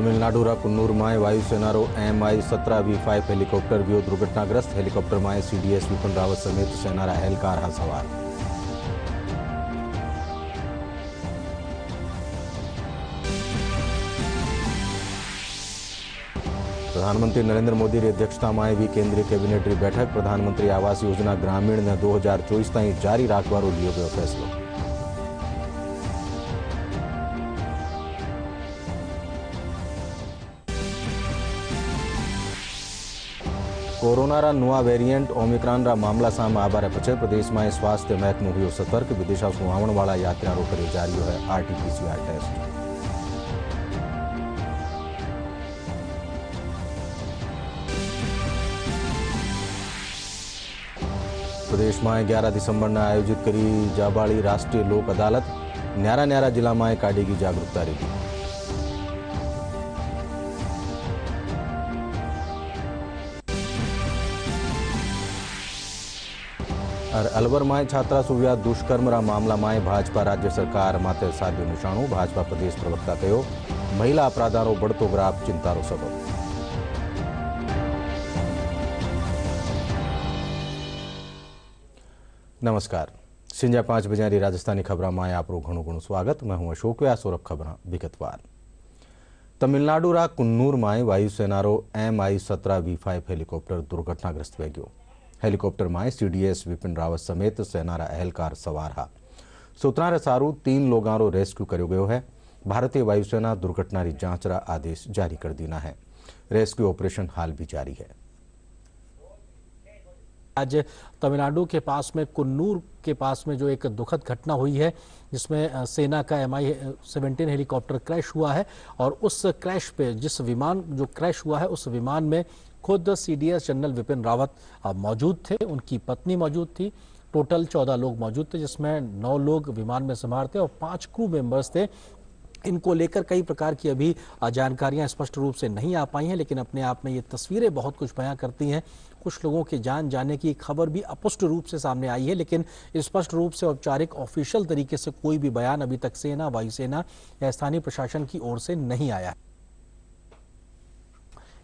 तमिलनाडुरा कुन्नूर में वायुसेनारो MI-17V5 helicopter गयो दुर्घटनाग्रस्त। हेलिकॉप्टर में CDS विपिन रावत समेत सेनारा एहलकार हा सवार। प्रधानमंत्री नरेंद्र मोदी की अध्यक्षता में हुई केंद्रीय कैबिनेट की बैठक। प्रधानमंत्री आवास योजना ग्रामीण ने 2024 ताईं जारी राखवारो लियो गयो फैसलो। कोरोना नुआ वेरिएंट ओमिक्रॉन रा मामला सामे आबार पछे प्रदेश में स्वास्थ्य महकमो हुयो सतर्क। विदेशा से आवण वाला यात्रियों करे जारी है RT-PCR टेस्ट। प्रदेश में 11 दिसंबर ने आयोजित करी जाबाड़ी राष्ट्रीय लोक अदालत। न्यारा न्यारा जिला में काढ़ेगी जागरूकता रैली। और अलवर में छात्रा सुव्या दुष्कर्म रा मामला में भाजपा राज्य सरकार माथे साध्यो निशाणु। भाजपा प्रदेश प्रवक्ता कहो महिला अपराधों बढ़तो ग्राफ चिंतारो सबब। नमस्कार, संजा 5 बजे राजस्थानी खबर में आपरो घणु घणु स्वागत। मैं हूं अशोक व्यास और खबर विगतवार। तमिलनाडु रा कुन्नूर में वायुसेनारो MI-17V5 हेलिकॉप्टर दुर्घटनाग्रस्त वे गयो। हेलिकॉप्टर में CDS विपिन रावत समेत सेनारा एहलकार सवार हा। सूत्रां सारू 3 लोगां रेस्क्यू करो गयो है। भारतीय वायुसेना दुर्घटना की जांच रा आदेश जारी कर दीना है। रेस्क्यू ऑपरेशन हाल भी जारी है। आज तमिलनाडु के पास में कुन्नूर के पास में जो एक दुखद घटना हुई है जिसमें सेना का MI-17 हेलीकॉप्टर क्रैश हुआ है और उस क्रैश पे जिस विमान जो क्रैश हुआ है उस विमान में खुद CDS जनरल विपिन रावत मौजूद थे, उनकी पत्नी मौजूद थी। टोटल 14 लोग मौजूद थे जिसमें 9 लोग विमान में सवार थे और 5 क्रू मेंबर्स थे। इनको लेकर कई प्रकार की अभी जानकारियां स्पष्ट रूप से नहीं आ पाई हैं, लेकिन अपने आप में ये तस्वीरें बहुत कुछ बयां करती हैं। कुछ लोगों की जान जाने की खबर भी अस्पष्ट रूप से सामने आई है, लेकिन स्पष्ट रूप से औपचारिक ऑफिशियल तरीके से कोई भी बयान अभी तक सेना, वायुसेना या स्थानीय प्रशासन की ओर से नहीं आया।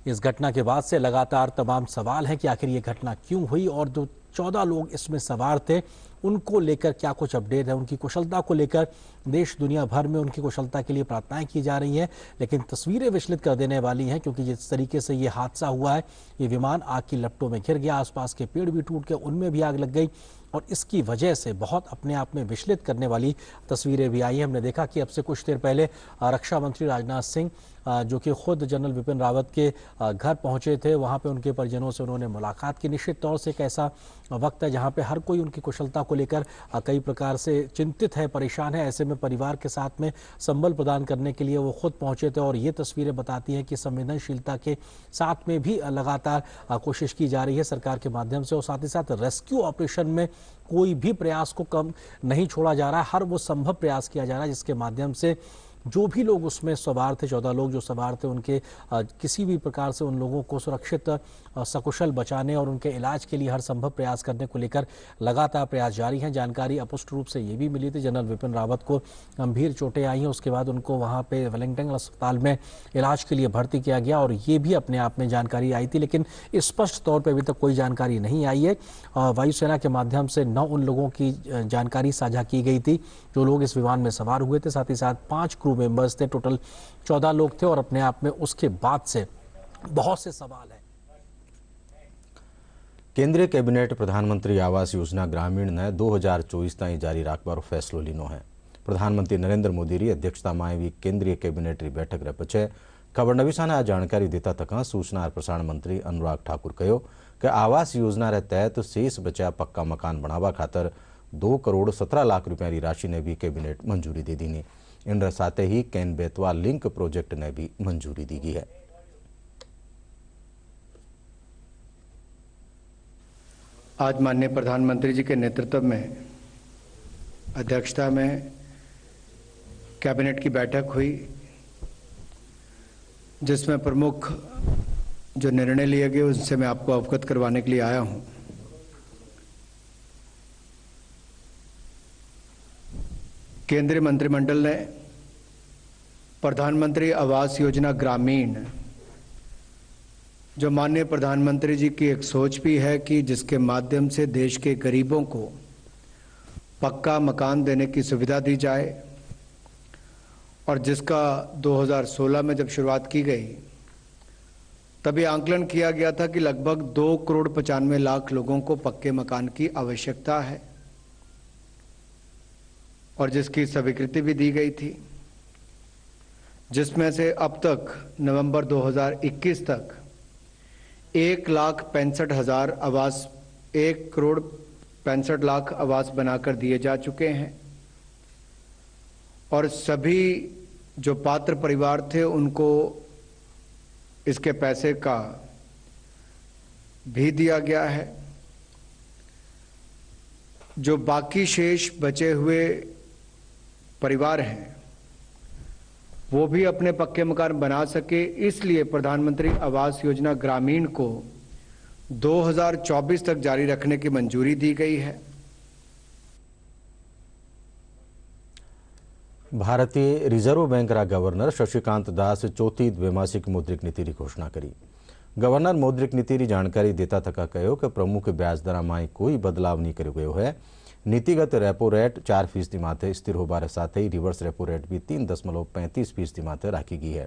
इस घटना के बाद से लगातार तमाम सवाल हैं कि आखिर ये घटना क्यों हुई और जो 14 लोग इसमें सवार थे उनको लेकर क्या कुछ अपडेट है। उनकी कुशलता को लेकर देश दुनिया भर में उनकी कुशलता के लिए प्रार्थनाएं की जा रही हैं, लेकिन तस्वीरें विचलित कर देने वाली हैं क्योंकि जिस तरीके से ये हादसा हुआ है, ये विमान आग की लपटों में घिर गया, आसपास के पेड़ भी टूट गए, उनमें भी आग लग गई और इसकी वजह से बहुत अपने आप में विचलित करने वाली तस्वीरें भी आई हैं। हमने देखा कि अब से कुछ देर पहले रक्षा मंत्री राजनाथ सिंह जो कि खुद जनरल विपिन रावत के घर पहुंचे थे, वहां पे उनके परिजनों से उन्होंने मुलाकात की। निश्चित तौर से एक ऐसा वक्त है जहां पे हर कोई उनकी कुशलता को लेकर कई प्रकार से चिंतित है, परेशान है। ऐसे में परिवार के साथ में संबल प्रदान करने के लिए वो खुद पहुंचे थे और ये तस्वीरें बताती हैं कि संवेदनशीलता के साथ में भी लगातार कोशिश की जा रही है सरकार के माध्यम से और साथ ही साथ रेस्क्यू ऑपरेशन में कोई भी प्रयास को कम नहीं छोड़ा जा रहा है। हर वो संभव प्रयास किया जा रहा है जिसके माध्यम से जो भी लोग उसमें सवार थे, 14 लोग जो सवार थे, उनके किसी भी प्रकार से उन लोगों को सुरक्षित सकुशल बचाने और उनके इलाज के लिए हर संभव प्रयास करने को लेकर लगातार प्रयास जारी हैं। जानकारी अस्पष्ट रूप से ये भी मिली थी जनरल विपिन रावत को गंभीर चोटें आई हैं, उसके बाद उनको वहाँ पे वेलिंगटन अस्पताल में इलाज के लिए भर्ती किया गया और ये भी अपने आप में जानकारी आई थी, लेकिन स्पष्ट तौर पर अभी तक कोई जानकारी नहीं आई है। वायुसेना के माध्यम से 9 उन लोगों की जानकारी साझा की गई थी जो लोग इस विमान में सवार हुए थे, साथ ही साथ 5 क्रू मेंबर्स थे। टोटल 14 लोग थे और अपने आप में उसके बाद से बहुत से सवाल हैं। केंद्रीय कैबिनेट प्रधानमंत्री आवास योजना ग्रामीण ने 2024 ताईं जारी राखवारो फैसलो लीनो है। प्रधानमंत्री नरेंद्र मोदी की अध्यक्षता में हुई केंद्रीय कैबिनेट की बैठक रे पछे खबर नवीसा ने आ जानकारी देता तक सूचना और प्रसारण मंत्री अनुराग ठाकुर कहो कि आवास योजना रे तहत शेष बचा पक्का मकान बनावा खातर 2 करोड़ 17 लाख रुपया की राशि ने भी कैबिनेट मंजूरी दे दी। इन साथ he can Betwa link project ने भी मंजूरी दी गई है। आज माननीय प्रधानमंत्री जी के नेतृत्व में अध्यक्षता में कैबिनेट की बैठक हुई जिसमें प्रमुख जो निर्णय लिए गए उनसे मैं आपको अवगत करवाने के लिए आया हूं। केंद्रीय मंत्रिमंडल ने प्रधानमंत्री आवास योजना ग्रामीण, जो माननीय प्रधानमंत्री जी की एक सोच भी है कि जिसके माध्यम से देश के गरीबों को पक्का मकान देने की सुविधा दी जाए, और जिसका 2016 में जब शुरुआत की गई तभी आंकलन किया गया था कि लगभग 2,95,00,000 लोगों को पक्के मकान की आवश्यकता है, और जिसकी स्वीकृति भी दी गई थी, जिसमें से अब तक नवंबर 2021 तक 1,65,000 आवास 1,65,00,000 आवास बनाकर दिए जा चुके हैं, और सभी जो पात्र परिवार थे उनको इसके पैसे का भी दिया गया है। जो बाकी शेष बचे हुए परिवार हैं वो भी अपने पक्के मकान बना सके, इसलिए प्रधानमंत्री आवास योजना ग्रामीण को 2024 तक जारी रखने की मंजूरी दी गई है। भारतीय रिजर्व બેંકના ગવર્નર શશિકાંત દાસ ચોથી દ્વૈમાસિક મૌદ્રિક નીતિની ઘોષણા કરી। ગવર્નર મૌદ્રિક નીતિની જાણકારી દેતા થકા કહ્યું કે પ્રમુખ વ્યાજદરમાં કોઈ બદલાવ નહીં કર્યો ગયો है। नीतिगत रेपो रेट 4% माथे स्थिर होबार साथ ही रिवर्स रेपो रेट भी 3.35% माथे राखी गई है।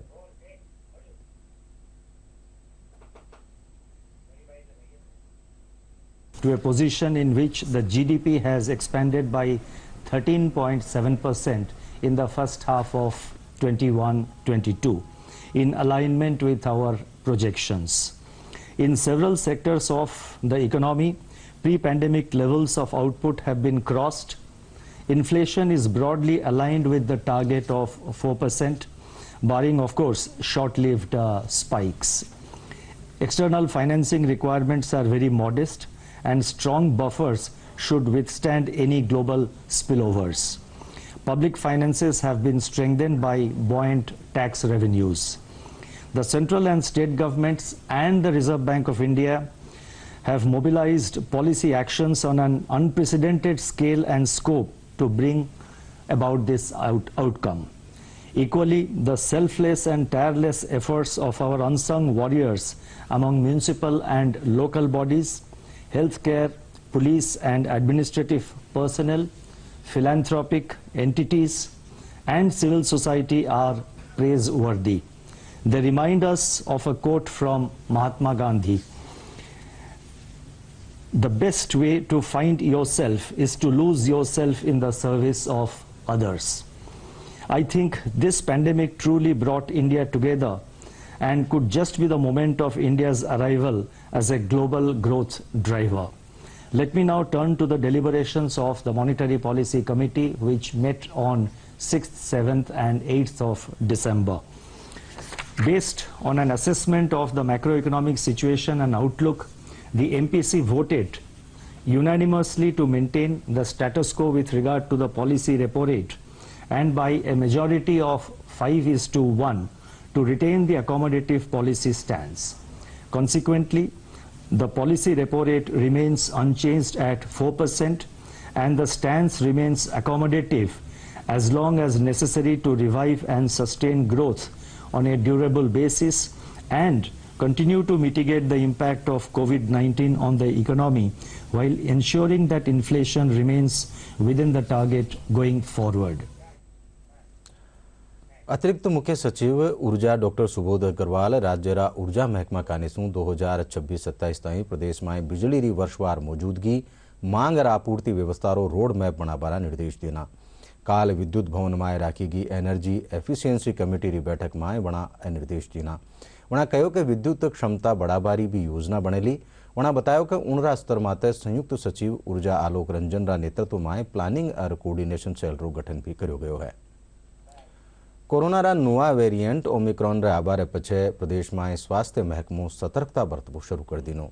To a position in which the GDP has expanded by 13.7% in the first half of 21-22, in alignment with our projections. In several sectors of the economy, pre-pandemic levels of output have been crossed. Inflation is broadly aligned with the target of 4%, barring, of course, short-lived spikes. External financing requirements are very modest, and strong buffers should withstand any global spillovers. Public finances have been strengthened by buoyant tax revenues. The central and state governments and the Reserve Bank of India have mobilized policy actions on an unprecedented scale and scope to bring about this outcome. Equally, the selfless and tireless efforts of our unsung warriors among municipal and local bodies, healthcare, police and administrative personnel, philanthropic entities and civil society are praiseworthy. They remind us of a quote from Mahatma Gandhi: "The best way to find yourself is to lose yourself in the service of others." I think this pandemic truly brought India together and could just be the moment of India's arrival as a global growth driver. Let me now turn to the deliberations of the Monetary Policy Committee, which met on 6th, 7th and 8th of December. Based on an assessment of the macroeconomic situation and outlook, the MPC voted unanimously to maintain the status quo with regard to the policy repo rate, and by a majority of 5:1 to retain the accommodative policy stance. Consequently, the policy repo rate remains unchanged at 4%, and the stance remains accommodative as long as necessary to revive and sustain growth on a durable basis and continue to mitigate the impact of COVID-19 on the economy while ensuring that inflation remains within the target going forward. अतिरिक्त मुख्य सचिव ऊर्जा doctor Subodh Agarwal राज्यरा ऊर्जा महकमा कानेसू 2026-27 ताईं प्रदेश में बिजली री वर्षवार मौजूदगी मांग और आपूर्ति व्यवस्था रोड मैप बनावारा निर्देश देना। काल विद्युत भवन में राखी गई एनर्जी एफिशिएंसी कमेटी री बैठक में वणा निर्देश देना। वणा कहो कि विद्युत क्षमता बढ़ावारी भी योजना बनेली। वणा बताया कि उणरा स्तर माते संयुक्त सचिव ऊर्जा आलोक रंजन रा नेतृत्व में प्लानिंग और कोऑर्डिनेशन सेल रो गठन भी कर्यो गयो है। कोरोना रा नुआ वेरिएंट ओमिक्रॉन रे आबारे पछे प्रदेश में स्वास्थ्य महकमो सतर्कता बरतवो शुरू कर दीनो।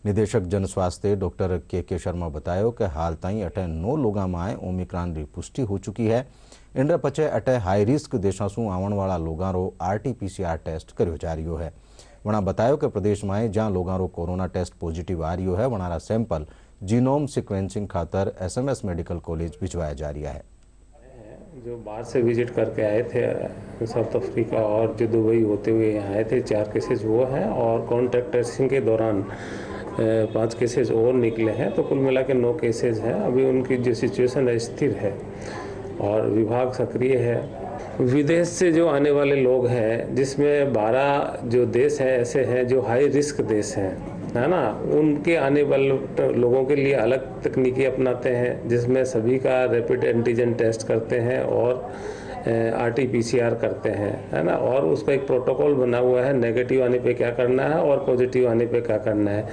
निदेशक जन स्वास्थ्य डॉक्टर के शर्मा बतायो कि हाल ताईं अटे 9 लोगों में ओमिक्रॉन री पुष्टि हो चुकी है। इन पछे अटे हाई रिस्क देशों आवन वाला लोगों रो RT-PCR टेस्ट कर्यो जा रही है। वणा बतायो कि प्रदेश में ज्यां लोगों रो कोरोना टेस्ट पॉजिटिव आ रही है वणारा सैंपल जीनोम सिक्वेंसिंग खातर SMS मेडिकल कॉलेज भिजवाया जा रहा है। जो बाहर से विजिट करके आए थे साउथ अफ्रीका और जो दुबई होते हुए यहाँ आए थे 4 केसेस वो हैं और कॉन्टैक्ट ट्रेसिंग के दौरान 5 केसेस और निकले हैं, तो कुल मिला के 9 केसेस हैं। अभी उनकी जो सिचुएशन है स्थिर है और विभाग सक्रिय है। विदेश से जो आने वाले लोग हैं, जिसमें 12 जो देश हैं ऐसे हैं जो हाई रिस्क देश हैं, है ना, उनके आने वाले लोगों के लिए अलग तकनीकी अपनाते हैं, जिसमें सभी का रैपिड एंटीजन टेस्ट करते हैं और RT-PCR करते हैं, है ना, और उसका एक प्रोटोकॉल बना हुआ है, नेगेटिव आने पे क्या करना है और पॉजिटिव आने पे क्या करना है।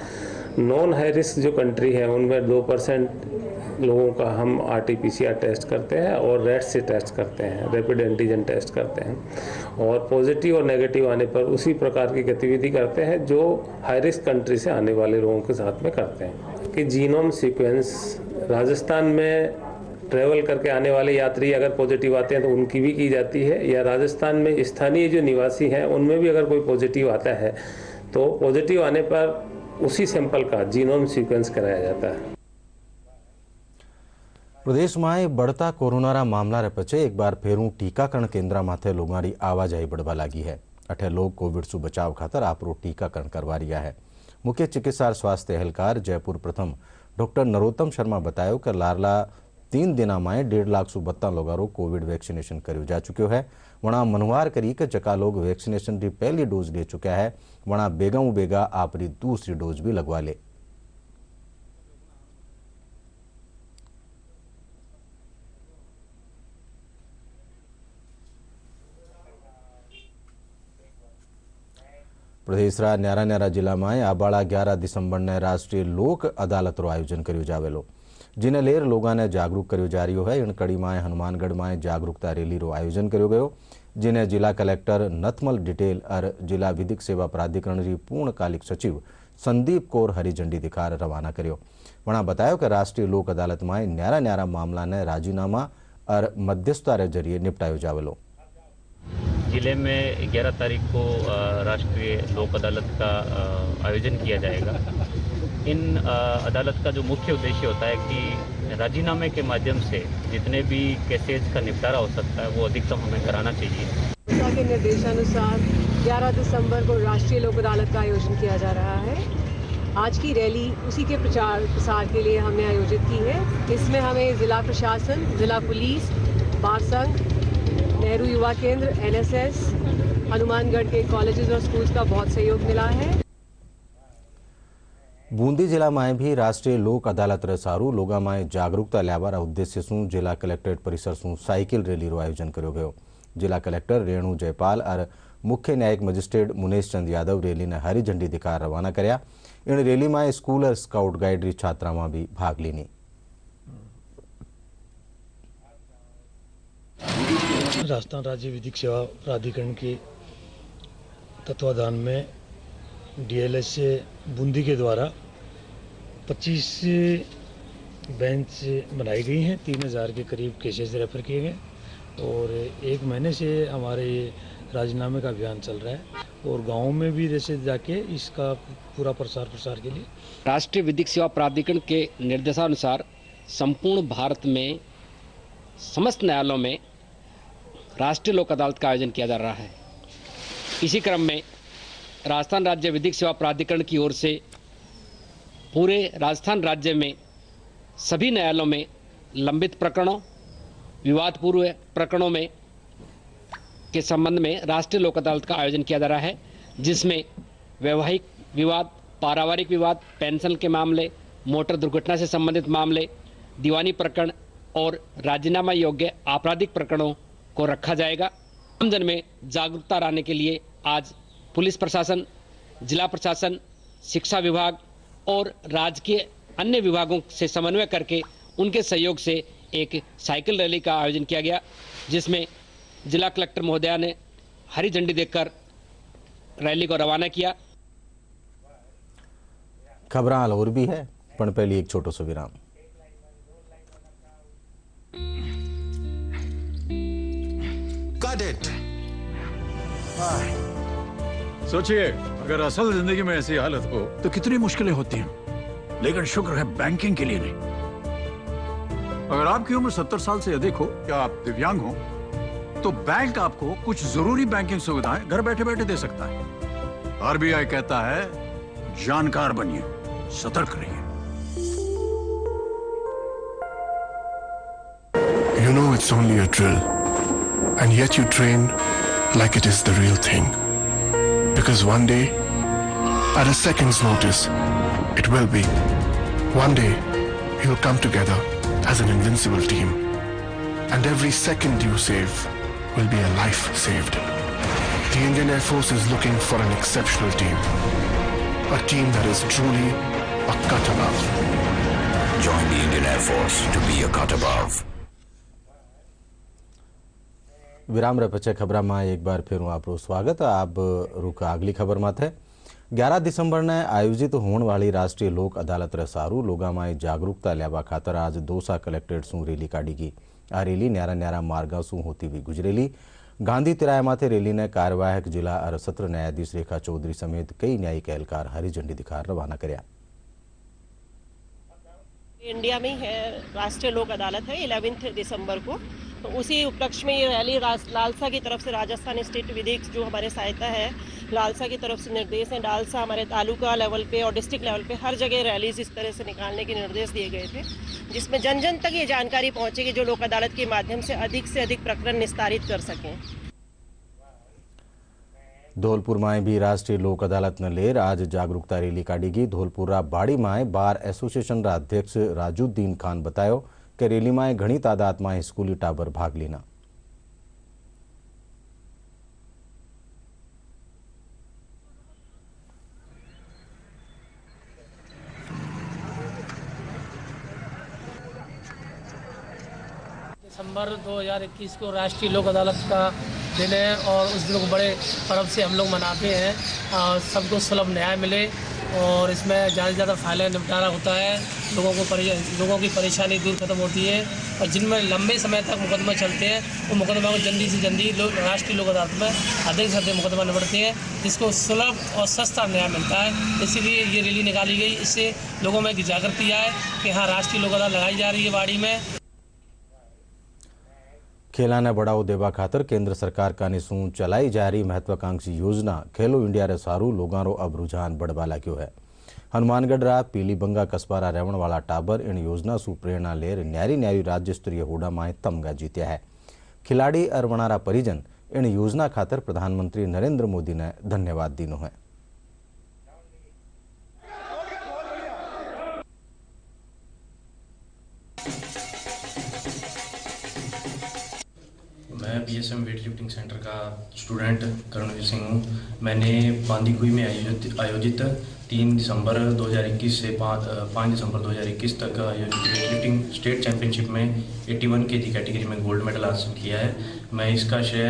नॉन हाई रिस्क जो कंट्री है उनमें 2% लोगों का हम RT-PCR टेस्ट करते हैं और रैट से टेस्ट करते हैं, रैपिड एंटीजन टेस्ट करते हैं और पॉजिटिव और नेगेटिव आने पर उसी प्रकार की गतिविधि करते हैं जो हाई रिस्क कंट्री से आने वाले लोगों के साथ में करते हैं। कि जीनोम सीक्वेंस राजस्थान में ट्रैवल करके आने वाले यात्री अगर पॉजिटिव आते हैं तो उनकी भी की जाती है, या राजस्थान में स्थानीय जो निवासी हैं उनमें भी अगर कोई पॉजिटिव आता है तो पॉजिटिव आने पर उसी सैंपल का जीनोम सीक्वेंस कराया जाता है। प्रदेश में बढ़ता कोरोना मामला रे पछे एक बार फेरू टीकाकरण केन्द्र माथे लोगारी आवाजाही बढ़वा लगी है। अठे लोग कोविड से बचाव खातर आपरो टीकाकरण करवा रहा है। मुख्य चिकित्सा स्वास्थ्य एहलकार जयपुर प्रथम डॉक्टर नरोत्तम शर्मा बतायो कि लारला 3 दिन में 1.5 लाख सु 32 लोगारो कोविड वेक्सिनेशन कर्यो जा चुक्यो है। वणा मनवार करी के जका लोग वेक्सिनेशन की पहली डोज ले चुका है, वणा बेगा आपरी दूसरी डोज भी लगवा ले। प्रदेशरा न्यारा जिला में आबाड़ा 11 दिसंबर ने राष्ट्रीय लोक अदालत आयोजन कर्यो जावेलो, जिने लेर लोगों ने जागरूक कर्यो जा रह्यो है। इन कड़ी में हनुमानगढ़ में जागरूकता रैली रो आयोजन कर्यो गयो, जिन्हें जिला कलेक्टर नथमल डिटेल और जिला विधिक सेवा प्राधिकरण की पूर्णकालिक सचिव संदीप कौर हरी झंडी दिखार रवाना कर्यो। वणा बतायो कि राष्ट्रीय लोक अदालत में न्यारा मामला ने राजीनामा और मध्यस्थता रे जरिए निपटायो जावेलो। जिले में 11 तारीख को राष्ट्रीय लोक अदालत का आयोजन किया जाएगा। इन अदालत का जो मुख्य उद्देश्य होता है कि राजीनामे के माध्यम से जितने भी केसेज का निपटारा हो सकता है वो अधिकतम हमें कराना चाहिए। के निर्देशानुसार 11 दिसंबर को राष्ट्रीय लोक अदालत का आयोजन किया जा रहा है। आज की रैली उसी के प्रचार प्रसार के लिए हमने आयोजित की है। इसमें हमें जिला प्रशासन, जिला पुलिस, बार संघ, नेहरू युवा केंद्र, NSS, हनुमानगढ़ के कॉलेजेस और स्कूल्स का बहुत सहयोग मिला है। बूंदी जिला में भी राष्ट्रीय लोक अदालत रे सारू लोगा में जागरूकता लावारा उद्देश्य सु जिला कलेक्ट्रेट परिसर सु साइकिल रैली रो आयोजन कर्यो गयो। जिला कलेक्टर रेणु जयपाल और मुख्य न्यायिक मजिस्ट्रेट मुनेश चंद यादव रैली ने हरी झंडी दिखा रवाना कर्या। इन रैली में स्कूल और स्काउट गाइड री छात्रा में भी भाग लीनी। राजस्थान राज्य विधिक सेवा प्राधिकरण के तत्वाधान में DLS बूंदी के द्वारा 25 बेंच बनाई गई हैं। 3000 के करीब केसेस रेफर किए गए और 1 महीने से हमारे ये राजीनामे का अभियान चल रहा है और गाँव में भी जैसे जाके इसका पूरा प्रसार के लिए राष्ट्रीय विधिक सेवा प्राधिकरण के निर्देशानुसार संपूर्ण भारत में समस्त न्यायालयों में राष्ट्रीय लोक अदालत का आयोजन किया जा रहा है। इसी क्रम में राजस्थान राज्य विधिक सेवा प्राधिकरण की ओर से पूरे राजस्थान राज्य में सभी न्यायालयों में लंबित प्रकरणों, विवादपूर्ण प्रकरणों में के संबंध में राष्ट्रीय लोक अदालत का आयोजन किया जा रहा है, जिसमें वैवाहिक विवाद, पारिवारिक विवाद, पेंशन के मामले, मोटर दुर्घटना से संबंधित मामले, दीवानी प्रकरण और राजीनामा योग्य आपराधिक प्रकरणों को रखा जाएगा। आमजन में जागरूकता लाने के लिए आज पुलिस प्रशासन, जिला प्रशासन, शिक्षा विभाग और राज्य के अन्य विभागों से समन्वय करके उनके सहयोग से एक साइकिल रैली का आयोजन किया गया, जिसमें जिला कलेक्टर महोदया ने हरी झंडी देकर रैली को रवाना किया। खबर और भी है, पण पहले एक छोटो सो विराम। सोचिए, अगर असल जिंदगी में ऐसी हालत हो तो कितनी मुश्किलें होती हैं, लेकिन शुक्र है बैंकिंग के लिए नहीं। अगर आपकी उम्र 70 साल से अधिक हो या आप दिव्यांग हो तो बैंक आपको कुछ जरूरी बैंकिंग सुविधाएं घर बैठे बैठे दे सकता है। आरबीआई कहता है जानकार बनिए, सतर्क रहिए। You know it's only a drill, and yet you train like it is the real thing. Because one day, at a second's notice, it will be. One day, you'll come together as an invincible team. And every second you save will be a life saved. The Indian Air Force is looking for an exceptional team. A team that is truly a cut above. Join the Indian Air Force to be a cut above. વિરામ પછી ખબરમાં એક બાર ફેરું આપણું સ્વાગત। આપ રૂખ આગલી ખબરમાં थे 11 ડિસેમ્બરને આયોજિત હોણવાળી રાષ્ટ્રીય લોક અદાલત રસારું લોગામાં જાગरूकता લેવા ખાતર આજ દોસા કલેક્ટરેટ શું રેલી કાઢી ગઈ। આ રેલી ન્યારા ન્યારા માર્ગા શું હોતી हुई गुजरेली। गांधी तिराया माथे रेली ने कार्यवाहक जिला और सत्र न्यायाधीश रेखा चौधरी समेत कई न्यायिक एहलकार हरी झंडी दिखा रवाना कर्या। इंडिया में है राष्ट्रीय लोक अदालत है 11 दिसंबर को, तो उसी उपलक्ष्य में ये रैली लालसा की तरफ से राजस्थान स्टेट विधिक जो हमारे सहायता है लालसा की तरफ से निर्देश हैं। लालसा हमारे तालुका लेवल पे और डिस्ट्रिक्ट लेवल पे हर जगह रैलीज इस तरह से निकालने के निर्देश दिए गए थे, जिसमें जन जन तक ये जानकारी पहुंचेगी जो लोक अदालत के माध्यम से अधिक प्रकरण निस्तारित कर सकें। धौलपुर में भी राष्ट्रीय लोक अदालत ने लेर आज जागरूकता रैली काढ़ी गई। धौलपुरा बाड़ी में बार एसोसिएशन अध्यक्ष राजुद्दीन खान बतायो कि रैली में घनी तादाद में स्कूली टाबर भाग लेना। दिसंबर 2021 को राष्ट्रीय लोक अदालत का दिन है और उस दिन को बड़े पर्व से हम लोग मनाते हैं। सबको सुलभ न्याय मिले और इसमें ज़्यादा से ज़्यादा फाइलें निपटारा होता है। लोगों की परेशानी दूर खत्म होती है और जिनमें लंबे समय तक मुकदमा चलते हैं वो मुकदमा को जल्दी से जल्दी राष्ट्रीय लोक अदालत में अधिक से अधिक मुकदमा निपटते हैं, जिसको सुलभ और सस्ता न्याय मिलता है। इसीलिए ये रैली निकाली गई। इससे लोगों में जागृति आए कि हाँ राष्ट्रीय लोक अदालत लगाई जा रही है बाड़ी में। खेला ने बढ़ावो देवा खातर केंद्र सरकार का निशू चलाई जा रही महत्वाकांक्षी योजना खेलो इंडिया रे सारू लोगां रो अब रुझान बढ़वा लाग्यो है। हनुमानगढ़ रा पीलीबंगा कस्बा रेवण वाला टाबर इन योजना सु प्रेरणा लेर न्यारी न्यारी राज्य स्तरीय होड़ा में तमगा जीत्या है। खिलाड़ी अरवणारा परिजन इन योजना खातर प्रधानमंत्री नरेंद्र मोदी ने धन्यवाद दीनो है। मैं बीएसएम वेट लिफ्टिंग सेंटर का स्टूडेंट कर्णवीर सिंह हूँ। मैंने बांदीकुई में आयोजित 3 दिसंबर 2021 से 5 दिसंबर 2021 तक आयोजित वेट लिफ्टिंग स्टेट चैंपियनशिप में 81 केजी कैटेगरी में गोल्ड मेडल हासिल किया है। मैं इसका श्रेय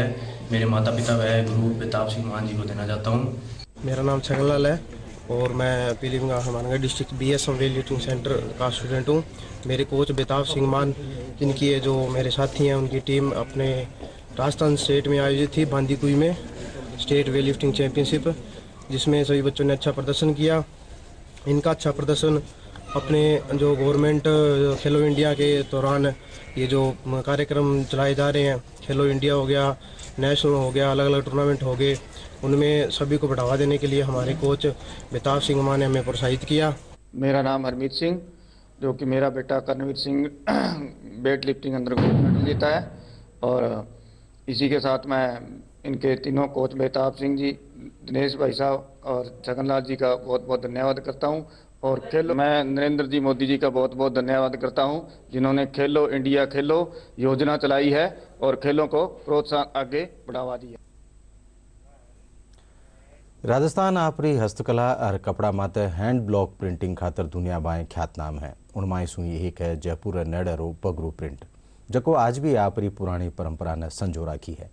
मेरे माता पिता व गुरु बेताब सिंह मान जी को देना चाहता हूँ। मेरा नाम छगनलाल है और मैं Pilibanga Hanumangarh district BSM weight lifting centre का स्टूडेंट हूँ। मेरे कोच बेताब सिंह मान जिनकी ये जो मेरे साथी हैं उनकी टीम अपने राजस्थान स्टेट में आयोजित थी बांदीकुई में स्टेट वेट लिफ्टिंग चैंपियनशिप, जिसमें सभी बच्चों ने अच्छा प्रदर्शन किया। इनका अच्छा प्रदर्शन अपने जो गवर्नमेंट खेलो इंडिया के दौरान ये जो कार्यक्रम चलाए जा रहे हैं, खेलो इंडिया हो गया, नेशनल हो गया, अलग अलग टूर्नामेंट हो गए, उनमें सभी को बढ़ावा देने के लिए हमारे कोच बेताब सिंह मान ने हमें प्रोत्साहित किया। मेरा नाम हरमीत सिंह, जो कि मेरा बेटा कर्णवीर सिंह वेट लिफ्टिंग अंदर गोल्ड मेडल जीता है, और इसी के साथ मैं इनके तीनों कोच बेताब सिंह जी, दिनेश भाई साहब और छगनलाल जी का बहुत बहुत धन्यवाद करता हूं। और मैं नरेंद्र जी मोदी जी का बहुत बहुत धन्यवाद करता हूं, जिन्होंने खेलो इंडिया खेलो योजना चलाई है और खेलों को प्रोत्साहन आगे बढ़ावा दिया। राजस्थान आपरी हस्तकला और कपड़ा माते हैंड ब्लॉक प्रिंटिंग खातर दुनिया बाएं ख्यातनाम है। उनमाई सुई एक है जयपुर नेडरो पगरू प्रिंट, जको आज भी आपरी पुरानी परंपरा ने संजो राखी है।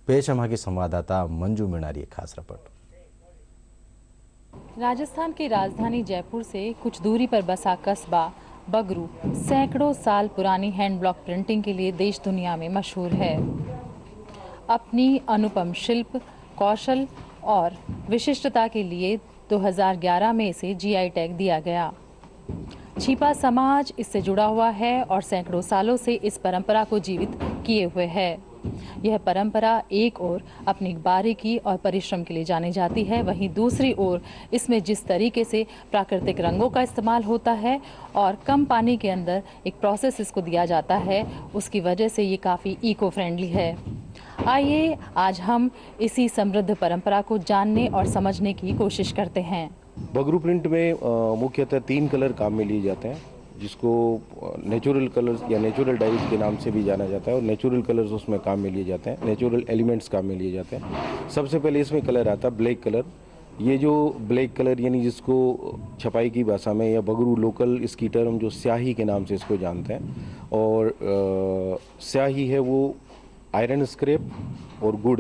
पेश हमारी की संवाददाता मंजू मीणारी एक खास रिपोर्ट। राजस्थान की राजधानी जयपुर से कुछ दूरी पर बसा कस्बा बगरू सैकड़ों साल पुरानी हैंड ब्लॉक प्रिंटिंग के लिए देश दुनिया में मशहूर है। अपनी अनुपम शिल्प, कौशल और विशिष्टता के लिए 2011 में इसे जीआई टैग दिया गया। छिपा समाज इससे जुड़ा हुआ है और सैकड़ों सालों से इस परंपरा को जीवित किए हुए है। यह परंपरा एक ओर अपनी बारीकी और परिश्रम के लिए जानी जाती है, वहीं दूसरी ओर इसमें जिस तरीके से प्राकृतिक रंगों का इस्तेमाल होता है और कम पानी के अंदर एक प्रोसेस इसको दिया जाता है, उसकी वजह से ये काफ़ी इको फ्रेंडली है। आइए आज हम इसी समृद्ध परंपरा को जानने और समझने की कोशिश करते हैं। बगरू प्रिंट में मुख्यतः 3 कलर काम में लिए जाते हैं, जिसको नेचुरल कलर्स या नेचुरल डाइज के नाम से भी जाना जाता है और नेचुरल कलर्स उसमें काम में लिए जाते हैं, नेचुरल एलिमेंट्स काम में लिए जाते हैं। सबसे पहले इसमें कलर आता है ब्लैक कलर। ये जो ब्लैक कलर यानी जिसको छपाई की भाषा में या बगरू लोकल इसकी टर्म जो स्याही के नाम से इसको जानते हैं, और स्याही है वो आयरन स्क्रैप और गुड़,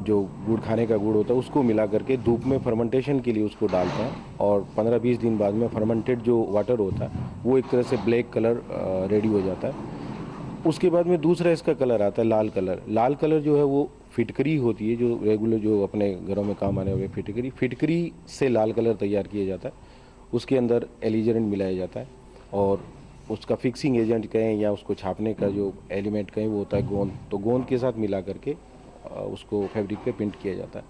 जो गुड़ खाने का गुड़ होता है उसको मिला करके धूप में फर्मेंटेशन के लिए उसको डालते हैं और 15-20 दिन बाद में फर्मेंटेड जो वाटर होता है वो एक तरह से ब्लैक कलर रेडी हो जाता है। उसके बाद में दूसरा इसका कलर आता है लाल कलर। लाल कलर जो है वो फिटकरी होती है, जो रेगुलर जो अपने घरों में काम आने वाले फिटकरी से लाल कलर तैयार किया जाता है। उसके अंदर एलिजरेंट मिलाया जाता है और उसका फिक्सिंग एजेंट कहें या उसको छापने का जो एलिमेंट कहें वो होता है गोंद। तो गोंद के साथ मिला करके उसको फैब्रिक पे प्रिंट किया जाता है।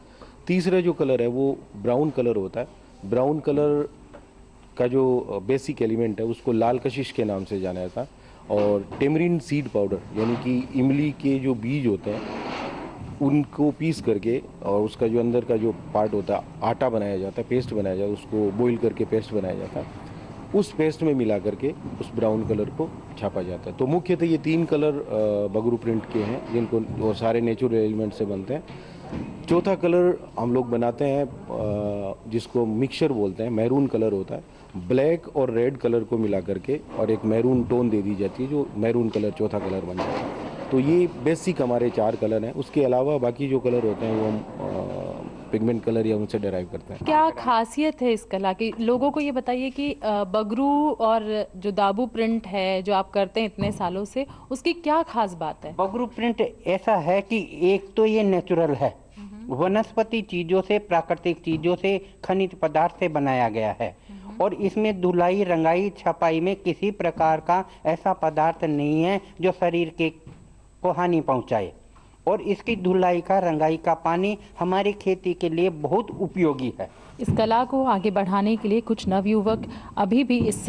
तीसरा जो कलर है वो ब्राउन कलर होता है। ब्राउन कलर का जो बेसिक एलिमेंट है उसको लाल कशिश के नाम से जाना जाता है। और टेमरिन सीड पाउडर यानी कि इमली के जो बीज होते हैं उनको पीस करके और उसका जो अंदर का जो पार्ट होता है आटा बनाया जाता है, पेस्ट बनाया जाता है, उसको बॉईल करके पेस्ट बनाया जाता है। उस पेस्ट में मिला करके उस ब्राउन कलर को छापा जाता है। तो मुख्यतः ये 3 कलर बगरू प्रिंट के हैं जिनको वो सारे नेचुरल एलिमेंट से बनते हैं। चौथा कलर हम लोग बनाते हैं जिसको मिक्सचर बोलते हैं, मैरून कलर होता है। ब्लैक और रेड कलर को मिला करके और एक मैरून टोन दे दी जाती है, जो मैरून कलर चौथा कलर बन जाता है। तो ये बेसिक हमारे 4 कलर हैं। उसके अलावा बाकी जो कलर होते हैं वो हम पिगमेंट कलर या उनसे डेराइव करते हैं। क्या खासियत है इस कला की? लोगों को ये बताइए कि बगरू और जो दाबू प्रिंट है जो आप करते हैं इतने सालों से, उसकी क्या खास बात है? बगरू प्रिंट ऐसा है कि एक तो ये नेचुरल है, वनस्पति चीजों से, प्राकृतिक चीजों से, खनिज पदार्थ से बनाया गया है और इसमें धुलाई, रंगाई, छपाई में किसी प्रकार का ऐसा पदार्थ नहीं है जो शरीर के को हानि पहुंचाए। और इसकी धुलाई का, रंगाई का पानी हमारी खेती के लिए बहुत उपयोगी है। इस कला को आगे बढ़ाने के लिए कुछ नवयुवक अभी भी इस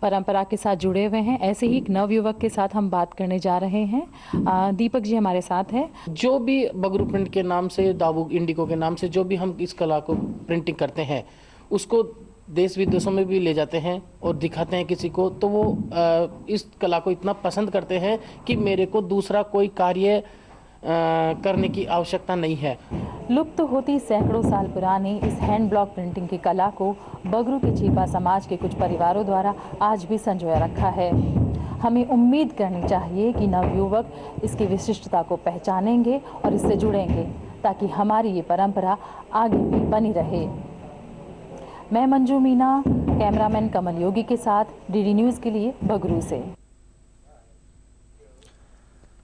परंपरा के साथ जुड़े हुए हैं। ऐसे ही एक नवयुवक के साथ हम बात करने जा रहे हैं। दीपक जी हमारे साथ हैं। जो भी बगरू प्रिंट के नाम से, दाबू इंडिको के नाम से जो भी हम इस कला को प्रिंटिंग करते हैं उसको देश विदेशों में भी ले जाते हैं और दिखाते हैं किसी को, तो वो इस कला को इतना पसंद करते हैं कि मेरे को दूसरा कोई कार्य करने की आवश्यकता नहीं है। लुप्त होती सैकड़ों साल पुरानी इस हैंड ब्लॉक प्रिंटिंग की कला को बगरू के छिपा समाज के कुछ परिवारों द्वारा आज भी संजोया रखा है। हमें उम्मीद करनी चाहिए कि नवयुवक इसकी विशिष्टता को पहचानेंगे और इससे जुड़ेंगे ताकि हमारी ये परंपरा आगे भी बनी रहे। मैं मंजू मीना, कैमरामैन कमल योगी के साथ डीडी न्यूज़ के लिए बगरू से।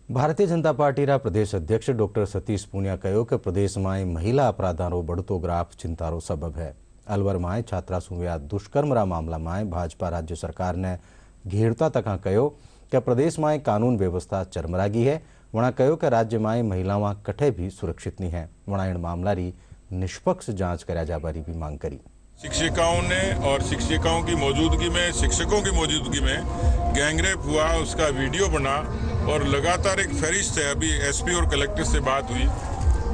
भारतीय जनता पार्टीના પ્રદેશ અધ્યક્ષ ડોક્ટર સતીશ પૂનિયા કહ્યું કે પ્રદેશમાં મહિલા અપરાધનો બઢતો ગ્રાફ ચિંતારો સબબ है। अलवर में छात्रा सुव्या दुष्कर्मरा मामला में भाजपा राज्य सरकार ने घेरता तक कहो कि प्रदेश में कानून व्यवस्था चरमरागी है। वणा कहो कि राज्य में महिलाओं कठे भी सुरक्षित नहीं है। वणा इन मामला री निष्पक्ष जांच करा जाबारी भी मांग करी। शिक्षिकाओं ने और शिक्षिकाओं की मौजूदगी में, शिक्षकों की मौजूदगी में गैंगरेप हुआ, उसका वीडियो बना और लगातार एक फहरिस्त है। अभी एसपी और कलेक्टर से बात हुई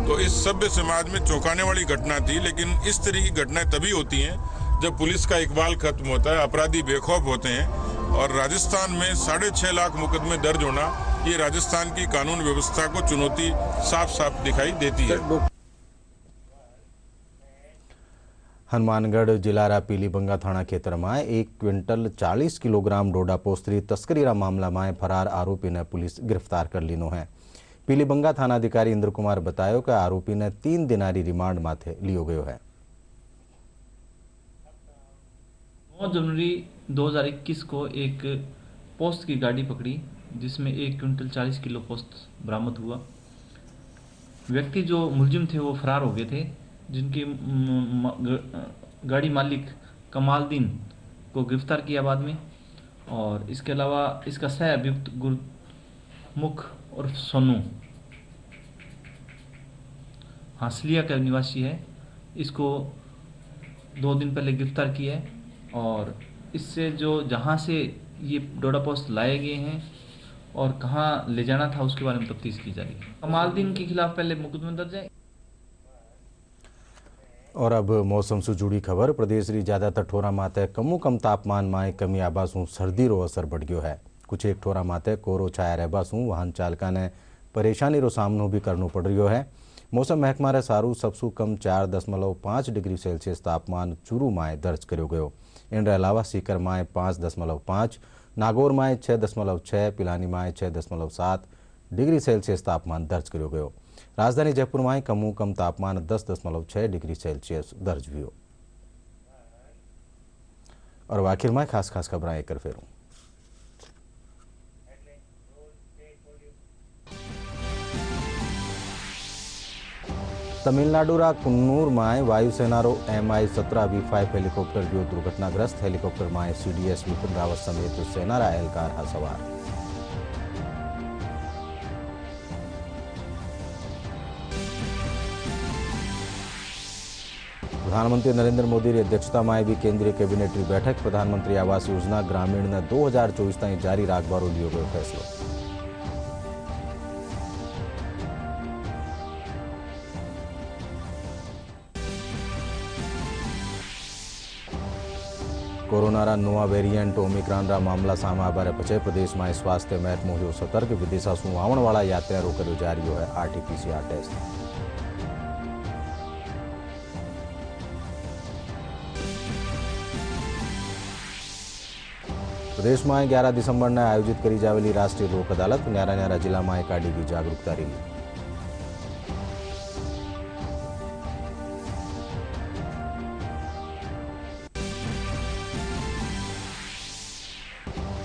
तो इस सभ्य समाज में चौंकाने वाली घटना थी। लेकिन इस तरह की घटनाएं तभी होती हैं जब पुलिस का इकबाल खत्म होता है, अपराधी बेखौफ होते हैं। और राजस्थान में 6.5 लाख मुकदमे दर्ज होना, ये राजस्थान की कानून व्यवस्था को चुनौती साफ साफ दिखाई देती है। हनुमानगढ़ जिलारा पीलीबंगा थाना क्षेत्र में 1 क्विंटल 40 किलोग्राम डोडा पोस्तरी तस्करीरा मामला में फरार आरोपी ने पुलिस गिरफ्तार कर लीनो है। पीलीबंगा थानाधिकारी इंद्र कुमार बतायो कि आरोपी ने 3 दिनारी रिमांड माथे लियो गयो है। 9 जनवरी 2021 को एक पोस्त की गाड़ी पकड़ी जिसमें 1 क्विंटल 40 किलो पोस्त बरामद हुआ। व्यक्ति जो मुलजिम थे वो फरार हो गए थे, जिनके गाड़ी मालिक कमालदीन को गिरफ्तार किया बाद में। और इसके अलावा इसका सह अभियुक्त गुरमुख और सोनू हांसलिया का निवासी है, इसको 2 दिन पहले गिरफ्तार किया है। और इससे जो जहां से ये डोडा पोस्ट लाए गए हैं और कहां ले जाना था उसके बारे में तफ्तीश की जा रही है। कमालदीन के खिलाफ पहले मुकदमा दर्ज है। और अब मौसम से जुड़ी खबर। प्रदेश री ज्यादातर ठोरा माते कम तापमान में कमी आबासू सर्दी रो असर बढ़ गयो है। कुछ एक ठोरा माते कोरो छाया रहबासू वाहन चालका ने परेशानी रो सामनो भी करनो पड़ रही है। मौसम महकमा रे सारू सबसू कम 4.5 डिग्री सेल्सियस तापमान चूरू में दर्ज करो गयो। इन अलावा सीकर में 5.5, नागौर में 6.6, पिलानी में 6.7 डिग्री सेल्सियस तापमान दर्ज करो गयो। राजधानी जयपुर में कम तापमान 10.6 डिग्री सेल्सियस दर्ज हुआ। और आखिर में खास खबर एक फेरू। तमिलनाडु रा कुन्नूर में वायुसेना रो MI-17 V5 हेलीकॉप्टर जो दुर्घटनाग्रस्त। हेलीकॉप्टर में CDS विपिन रावत समेत सेना रा एहलकार हा सवार। प्रधानमंत्री नरेंद्र मोदी की अध्यक्षता में भी केंद्रीय कैबिनेट की बैठक। प्रधानमंत्री आवास योजना ग्रामीण ने 2024 तक जारी राखबारो लियो गयो फैसलो। कोरोना रा नवा वेरिएंट ओमिक्रॉन रा मामला सामे आवारे पछे प्रदेश में स्वास्थ्य महकमो हुयो सतर्क। विदेशा सु आवण वाला यात्रियों कर्यो जा रह्यो है RT-PCR टेस्ट। प्रदेश में 11 दिसंबर ने आयोजित करी जावेली राष्ट्रीय लोक अदालत। न्यारा जिला में काढ़ी गई जागरूकता रैली।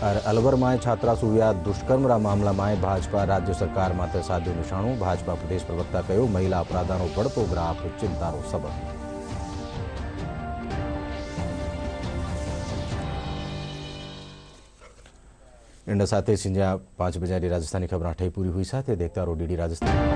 और अलवर में छात्रा सुविया दुष्कर्म रा मामला में भाजपा राज्य सरकार माते साध्यो निशाणु। भाजपा प्रदेश प्रवक्ता कहो महिला अपराधों बढ़तो ग्राफ चिंतारो सबब। इंडा साथे सिंजा 5 बजे राजस्थानी खबर 8 पूरी हुई। साथ देखता रहो DD राजस्थान।